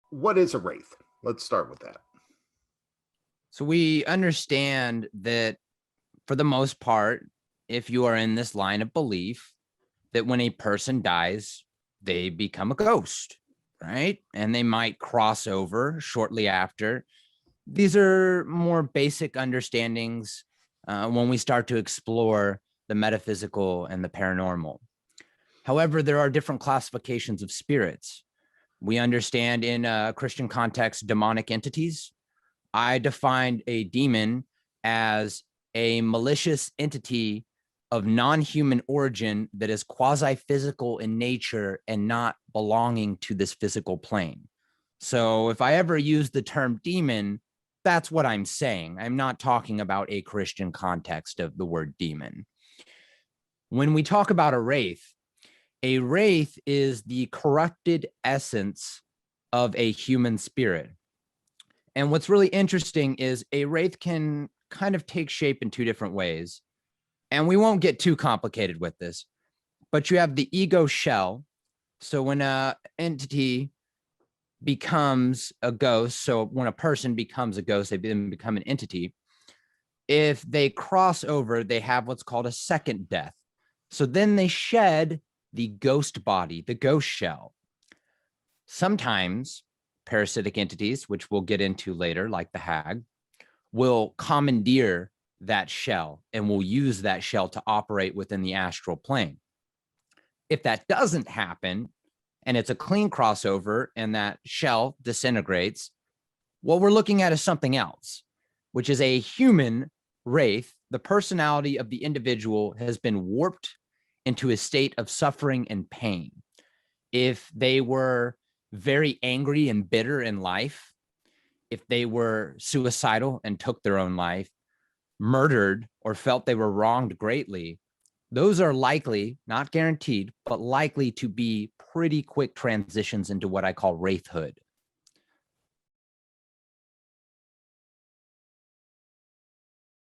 what is a wraith? Let's start with that. So we understand that for the most part, if you are in this line of belief, that when a person dies, they become a ghost, right? And they might cross over shortly after. These are more basic understandings when we start to explore the metaphysical and the paranormal. However, there are different classifications of spirits. We understand in a Christian context, demonic entities. I defined a demon as a malicious entity of non-human origin that is quasi-physical in nature and not belonging to this physical plane. So if I ever use the term demon, that's what I'm saying. I'm not talking about a Christian context of the word demon. When we talk about a wraith is the corrupted essence of a human spirit. And what's really interesting is a wraith can kind of take shape in two different ways. And we won't get too complicated with this, but you have the ego shell. So when an entity becomes a ghost, so when a person becomes a ghost, they then become an entity. If they cross over, they have what's called a second death. So then they shed the ghost body, the ghost shell. Sometimes parasitic entities, which we'll get into later, like the hag, will commandeer that shell and will use that shell to operate within the astral plane. If that doesn't happen, and it's a clean crossover and that shell disintegrates, what we're looking at is something else, which is a human wraith. The personality of the individual has been warped into a state of suffering and pain. If they were very angry and bitter in life, if they were suicidal and took their own life, murdered, or felt they were wronged greatly, those are likely, not guaranteed, but likely to be pretty quick transitions into what I call wraithhood.